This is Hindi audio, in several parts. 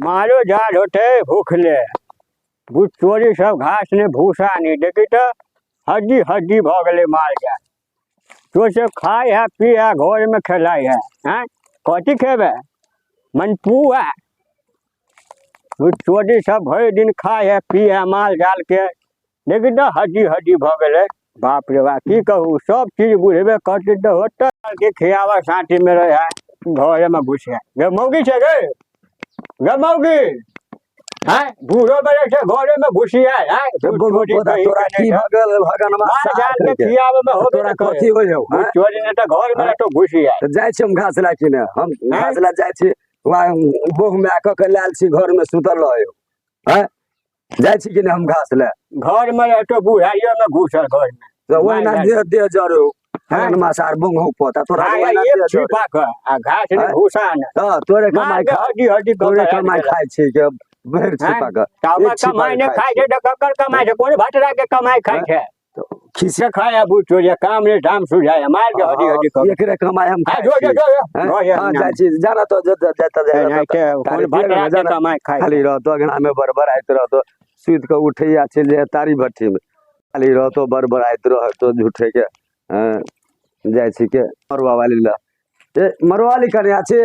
मारो जाल होते भूखले चोरी सब घास ने भूसा नहीं देखी तो हड्डी हड्डी भगले मार गया तो से खाए है पी है घर में खेलाई है हैं कथी खेबे मन पुआ चोरी सब भर दिन खाए है पी है माल जाल के देखी तो हड्डी हड्डी भगले बाप रे बाप की कहूँ सब चीज बुझे करते तो होता के खियावा साथी में रहे घर में घुसे गे मौगी छे गे मौगी हैं बूढ़ो बड़े से घरे में घुसी है तोरा की भगल भगन मार जाल के खियावे में हो तोरा कथी हो जाऊ चोरी ने तो घर में तो घुसी है जाय छी हम घास ला कि ने हम घास ला जाय छी वहां बोह में आक के लाल छी घर में सुतल रहो हैं जाय छी कि ने हम घास ला घर में तो बुढ़ाइयो में घुसल घर में तो वही ना दे जरो भगन मासार बोंग हो पोता तोरा वही ना दे छिपा के आ घास ने भूसा ने हां तोरे कमाई खा हड्डी हड्डी तोरे कमाई खाय छी के भर छिपा के तावा कमाई ने खाय छे ककर कमाई छे कोन भटरा के कमाई खाय छे खिसे खाया बु चोरिया काम ने धाम सुझाया मार के हड्डी हड्डी कर एकरे कमाई हम खाय जो हां जाय छी जाना तो जाता जाय कोन भटरा के कमाई खाय खाली रह तो अगना में बरबर आइत रह तो सुत के उठैया चल तारी भट्टी में खाली रह तो बरबर आइत रह तो झूठे के जाय छी के मरवा वाली ला ए मरवाली कन्या छे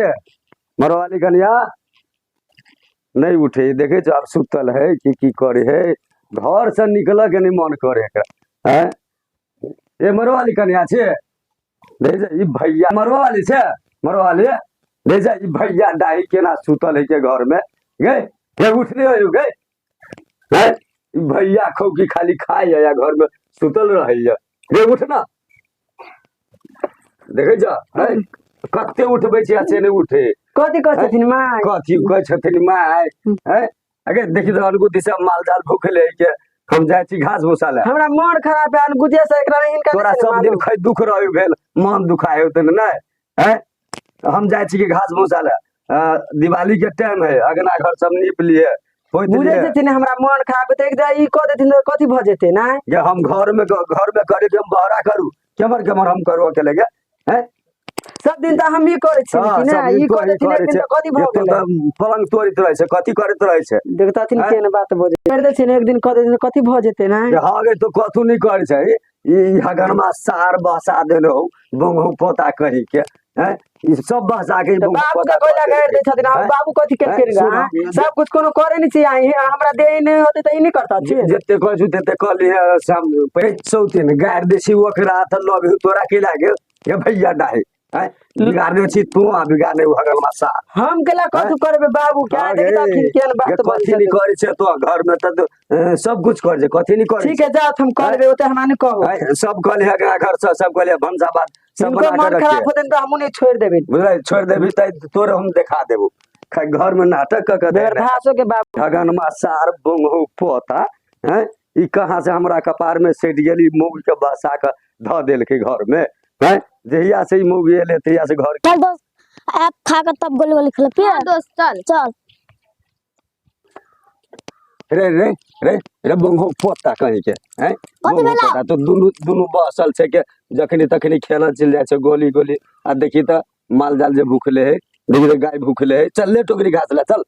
मरवाली कन्या नहीं उठे देखे जो आप सुतल है की करे है घर से निकल के नहीं मन करे है ये मरवाली कन्या छे ले जा ई भैया मरवाली छे मरवाली ले जा ई भैया दाई केना सुतल है के घर में गए ये उठले हो गए हैं ई भैया खौ की खाली खाए या घर में सुतल रहे रे उठना देखे जा है कते उठबे छी से नहीं उठे कथी कहै छथिन माय कथी कहै छथिन माय हैं अगे देखि तो अनगुदी से माल जाल भूखले के हम जाय छी घास भूसा ले हमरा मन खराब है अनगुदी से एकरा इनका तोरा सब दिन खै दुख रहै भेल मन दुखाय होते न हैं हम जाय छी के घास भूसा ले दिवाली के टाइम है अगना घर सब नीप लिए बुझे छथिन हमरा मन खराब है एक ई क देथिन कथी भ जेते ना ये हम घर में करे के हम बहरा करू केमर हम करू अकेले के हैं सब दिन त हम ही करे छी कि ना ई क देथिन एक दिन कथी भ गेलै पलंग तोड़ित रहे छै कथी करत रहे छै देखतथिन केन बात बजे कर देथिन एक दिन क देथिन कथी भ जेते ना हां गे तो कथू नहीं करे छै ई हगन में सार बसा देलो बंगहु पोता कहि के हैं ई सब बसा के बाबू का कोइला गाड़ दे छथिन हम बाबू कथी के करेगा सब कुछ कोनो करे नहीं चाहिए हमरा दे नहीं होते त ई नहीं करता छी जत्ते कहै छु तत्ते क लिए सब पैसौतिन गाड़ देसी ओकरा त लग तोरा के लागे ये भैया डाहे हैं बिगाड़ने छी तू आ बिगाड़ने हगल मासा हम केला कथू करबे बाबू क्या देखता केन बात कथी नहीं करे छै तो घर में त सब कुछ कर जे कथी नहीं करे ठीक है जा हम करबे ओते हमरा नहीं कहू सब कहले हगरा घर से सब कहले भंसा बात सब बना के मन खराब होतन त हमू नहीं छोड़ देबे बुझाई छोड़ देबी त तोरे हम दिखा देबो घर में नाटक क दे घासो के बाबू हगन मासार बंगहु पोता हैं ई कहां से हमरा कपार में सेट गेली मूग के बसा के ध देल के घर में हैं जहिया से मूग एले तहिया से घर चल दोस्त आप खा कर तब गोली गोली खेल पिया दोस्त चल चल रे रे रे रे बंगो पोता कहीं के हैं पोता तो दुनु बसल छै के जखनी तखनी खेल चल जाय छै गोली गोली आ देखी त माल जाल जे भूखले है देखी त गाय भूखले है चल ले टोकरी घास ला चल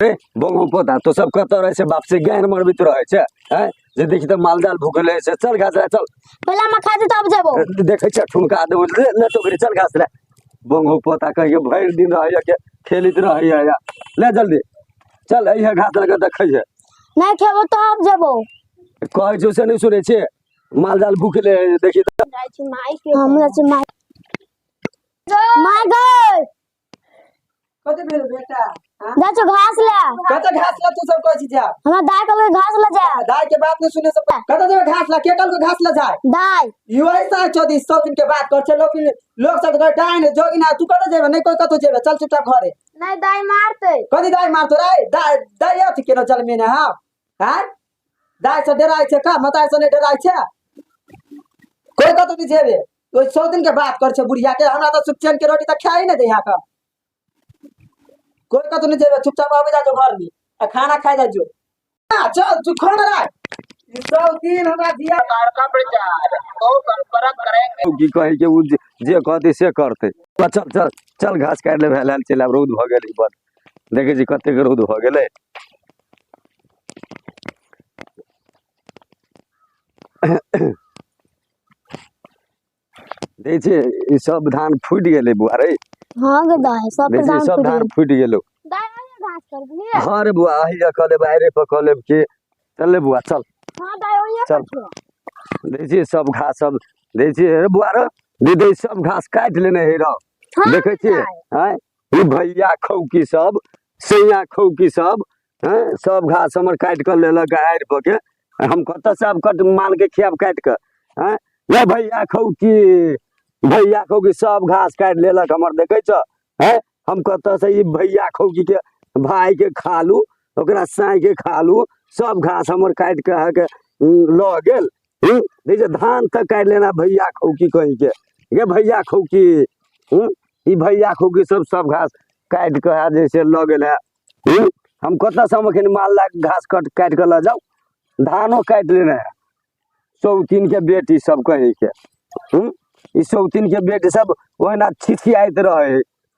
रे बंगो पोता तो सब कत रहे छै बाप से ज्ञान मरबित रहे छै हैं जे देखी त माल जाल भूखले है चल घास ला चल पहला हम खा दे तब जाबो देखे छ ठुनका दे ले टोकरी चल घास ला बंगो पोता कहीं भर दिन रहे के खेलित रहे या ले जल्दी चल अइहे घास लगा देखै है नहीं खेबो तो अब जाबो कहै छै से नहीं सुनै छै माल जाल भूखले देखी त जाय छी माई के हम जाय छी माई गए कते भेल बेटा जा छ घास ले कते घास ला तू सब कहै छी जा हमरा दाई कल घास ले जा दाई के बात नहीं सुने सब कते देबे घास ला के कल को घास ला जाए दाई यू ऐसा 24 दिन के बात कर छै लोग सब कह डाइन जोगिना तू कते जेबे नहीं कोई कतो जेबे चल चुपचाप घरे नहीं दाई मारते कदी दाई मारतो रे दाई अथी केनो चल में ना हां दाई से डराई छै का मताई से नहीं डराई छै कोई कतो नहीं जेबे ओइ 100 दिन के बात कर छै बुढ़िया के हमरा त सुचैन के रोटी त खाई नहीं दे यहां का कोई कतो नहीं जेबे चुपचाप आवे जा जो घर में खाना खाई जा जो चल तू खाना रे 100 दिन हमरा दिया का प्रचार बहुत परक करेंगे की कहे के उ जे कहते से करते चल चल चल घास काट ले भेलाल चला रौद भ गेल बड़ देखे छी कतेक रौद भऽ गेलै। देखै छियै ई सब धान फूटि गेलै बुआ रे। हाँ गे दाई सब देखै छियै धान सब फूट धान गेल। फूटि गेलो। दाई ओही घास कर दिए। हाँ रे बुआ अही कह लेब आइरे पर कह लेब कि चल ले बुआ चल हाँ दाई ओही चल। कर छो। देखै छियै सब घास सब देखै छियै रे बुआ रे दीदी सब घास काटि लेने है रौ। हाँ देखै छियै दाई। हैं ई भैया खौकी सब सैया खौकी सब हैं सब घास हमर काटि कऽ लेलक आड़ि पर के। हम कतऽ से आब कट माल के खियाब काटि कऽ हैं रे भैया खौकी सब घास काटि लेलक हमर देखै छ हैं हम कतऽ से ई भैया खौकी के भाई के खा लू ओकरा साई के खा लू सब घास हमर काटि के अहाँके लऽ गेल। देखिए धान तक काटि लेना भैया खौकी कहीं के गे भैया खौकी ई भैया खौकी सब घास काटि के है जैसे लऽ गेल है। हम कतऽ से हम एखन माल घास काटि के लऽ जाऊ धानो काटि लेने है। सौतीन के बेटी सब कहीं के ई सौतीन के बेटी सब ओहिना छिछियाइत रहे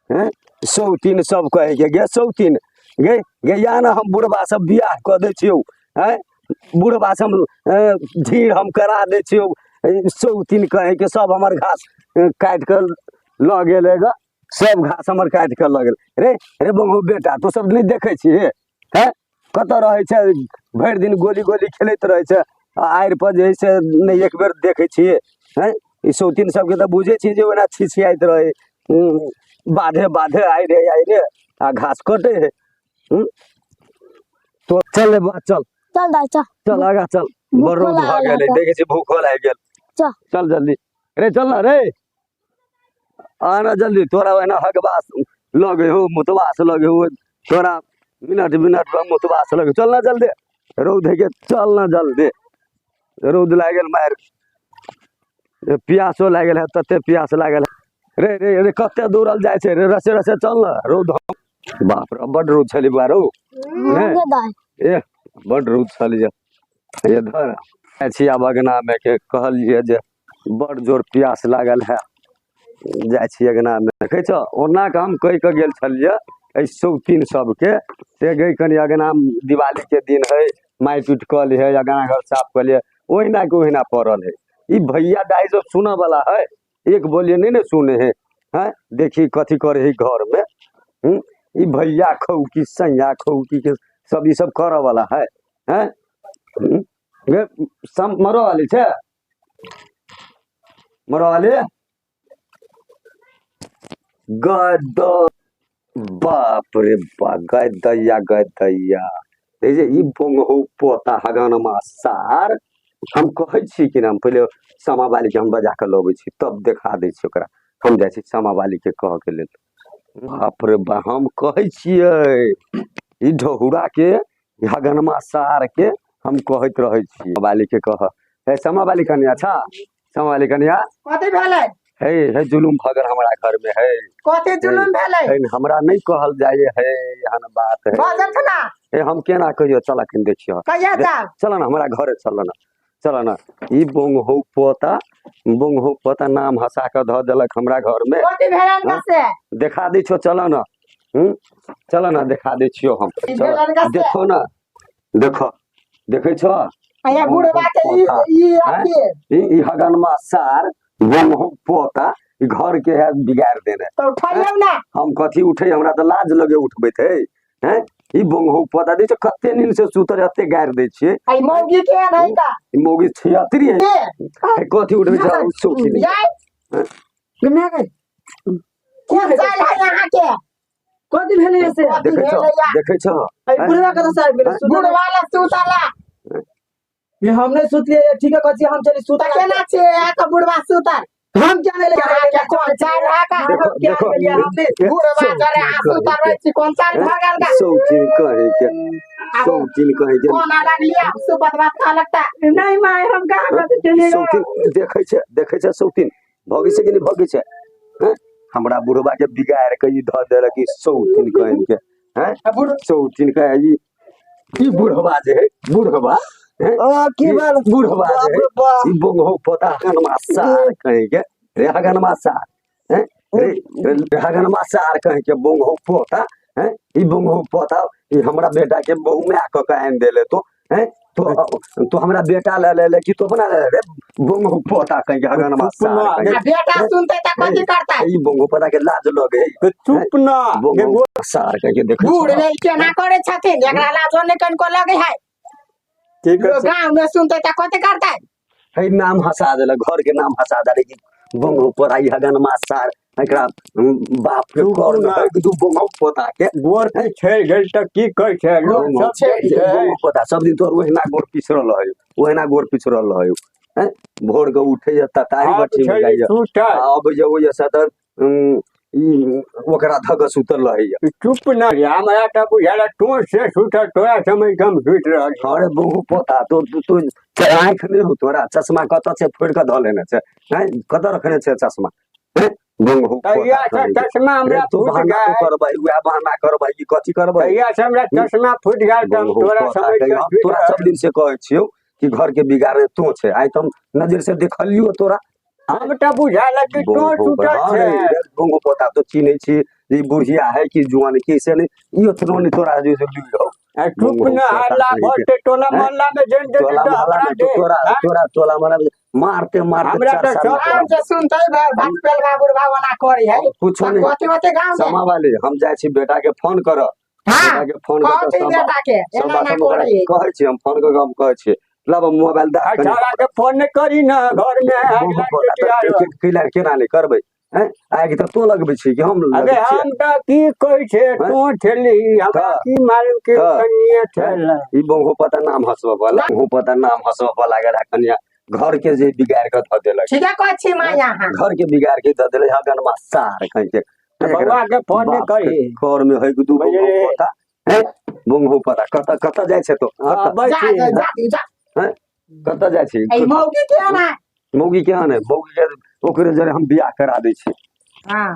हैं सौतीन सब कहे के गे सौतीन गे गे या ना हम बुढ़बा सब बियाह कऽ दै छियौ हैं बुढ़बा से हम झीर हम करा दै छियौ। सौतीन कहे के सब हमर घास काटि के लऽ गेल ग सब घास हमर काटि के लऽ गेल। रे रे बंगो बेटा तू सब नहीं देखै छी हैं कतऽ रहै छै भरि दिन गोली गोली खेलैत रहै छै आड़ि पर जे से नहीं एक बेर देखै छियै हैं ई सौतीन सबके तऽ बुझै छी जे ओना छिछियाइत रहे बाधे बाधे आइ रे आ घास कटे है। तो चल रे बा चल चल दाई चल। चल आगा चल भूखो बड़ रौद भऽ लागल गेलै है। देखै छी भूखो लागि गेल। चल चल जल्दी रे चल ना रे आना जल्दी तोरा ओहिना हकबास लगे हो मुतबास लगे हो तोरा मिनट मिनट पर मुतबास लगे चल ना जल्दी रौद है के चल ना जल्दी रौद लागल मार प्यासो लागल है तते प्यास लागल है। रे रे रे कते दूरल जाइ छै रे रसे रसे चल ना रौद बाप रे बड रौद छली बुआ रौ हाँ गे दाई। ए बड रौद छली ये धर छी आब अगना में के कहलिए जे बड़ जोर प्यास लागल है जाइ छी अगना में देखै छ ओना के हम कहि के गेल छलिए एहि सौतीन सबके से गई कनी अगना दिवाली के दिन है माटि उट कऽ ली है अगना घर साफ कऽ लिए ओहिना के ओहिना पड़ल है। ई भैया दाई सब सुनऽ वाला है एक बोलिए नहीं सुने हैं देखी कथी करे है घर में ई भैया खौकी सैया खौकी के सब ई सब करऽ वाला है हैं मरो वाली छै मरो वाली गद बाप रे बा गदैया ई बंगहु पोता हगनमा सार हम कहै छी कि नाम पहले समा बाली के हम बजा के लबै छी तब देखा दै छी ओकरा हम जाइ छी समा बाली के कह के लेल बाप रे बा हम कहै छियै ई ढहुरा के हगनमा सार के हम कहैत रहै छी बाली के कह हे समा बाली कन्या अच्छा समा बाली कन्या कथी भेलै हे जुलुम भगर हमरा घर में है कथी जुलुम भेलै हमरा नहीं कहल जाए है यहाँ बात है बाजत ना हम केना कहियो चल अखन देखियो कहिया जाब चल ना हमारा घरे चल ना ई बोंगहु पोता नाम हंसा के धऽ देलक हमरा घर में कथी भेलन का से देखा दै छो चल ना चल ना देखा दै छियो हम देखो ना देखो देखै छो अया बुढ़वा के ई हगनमा सार बोंगहु पोता ई घर के है बिगाड़ देने तो उठाइयो ना हम कथी उठे हमरा तो लाज लगे उठबैत है हैं ई बोंगहु पोता दै छ कते नींद से सुतर एते गाड़ दै छियै आई मौगी के नहीं का ई मौगी छियात्री है कथी उठबै छ सुखी नहीं जाय मैं गई कौन सा है यहां के कथी भेलै से देखै छ आई बुढ़वा के तो साहब गेलै बुढ़वा ला सुतला ये हमने सुत लिए ठीक है कथी हम चली सुता केना छे आ का बुढ़वा सुतर हम क्या नहीं लगे कौन सा का देखो हमने बुढ़वा करे सुतर रही छी कौन सा भगल का सौतीन कहे के कौन अलग लिया सुबह बात का लगता नहीं माय हम कहां कथी चले सौतीन देखै छ सौतीन भगी से कि नहीं भगी छै हैं हमरा बुढ़वा के बिगाड़ के ई ध देलक ई सौतीन कहे के हैं सौतीन कहे ई बुढ़वा जे है बुढ़वा की बात बुढ़वा जे ई बोंगहु पोता हगनमा सार कहे के रे हगनमा सार हैं रे हगनमा सार कहे के बोंगहु पोता हैं ई बंगो पता ई हमरा बेटा के बहू में आक के आन देले तो हैं तो हमरा बेटा ले कि तो बना ले बंगो पता कहीं के हगन मास बेटा सुनते त कथी करता ई बंगो पता के लाज लगे तो चुप ना बंगो सार के देख बूढ़ रे केना करे छथिन एकरा लाजो ने कनको लगे है ठीक है गांव में सुनते त कथी करता है नाम हंसा देला घर के नाम हंसा दे कि बंगो पता ई हगन मास सार एकरा बाप के कर न दू बंगो पता के गोर पे छे गेल त की कह छै लोग सब छै बंगो पता सब दिन तोर ओहिना गोर पिछरल है ओहिना गोर पिछरल है हैं भोर के उठे तारी बच्ची में जाइए अब जे वो सदर ई ओकरा धग सुतल रही चुप ना हमरा त बुझाला तो से सुत तोरा समय कम सुत रहल अरे बहु पता तो तू आँख नहीं हो तोरा चश्मा कत से फोड़ के ध लेने छै हैं कत रखने छै चश्मा हैं बंगो तैया से चश्मा हमरा तो फूट बहाना गया करबै उहे बहाना करबै कि कथी करबै तैया से हमरा चश्मा फूट गया त हम तोरा समय तोरा सब दिन से कहै छियौ कि घर के बिगाड़े तो छै आइ तुम नजर से देखलियो तोरा हम त बुझाला कि तो सुत छै बंगो पता तो चिन्है छी ई बुढ़िया है कि जुआन की से नहीं ई ओतनो नहीं तोरा जो से लियो चुप ना हल्ला बोलते टोला मोहल्ला में जन जन टोला मोहल्ला में तो तोरा टोला मोहल्ला में मारते हमरा तो आम से सुनते भात पेल का बुढ़वा बना करी है कुछो नहीं कथी होते गांव में समा वाले हम जाय छी बेटा के फोन कर बेटा के फोन कर कथी बेटा के एना ना करी कहै छी हम फोन कर हम कहै छी लब मोबाइल दा अचारा के फोन नहीं करी ना घर में किला केना नहीं करबै हैं आगे तो तो लगबै छी कि हम अबे हम त की कहै छै तो छली हमरा की मालूम के कनिया छल ई बंगो पता नाम हसब वाला बंगो पता नाम हसब वाला गेला कनिया घर के जे बिगाड़ के ध देलक ठीक है कहै छी मां यहां घर के बिगाड़ के ध देले हगन मा सार कहि के बउआ के फोन नहीं करी घर में है दू बंगो पता हैं बंगो पता कत जाय छै तो जा हैं कत जाय छी ए मौगी के ना मौगी के है मौगी के ओकरे जरे हम बियाह करा दै छी हां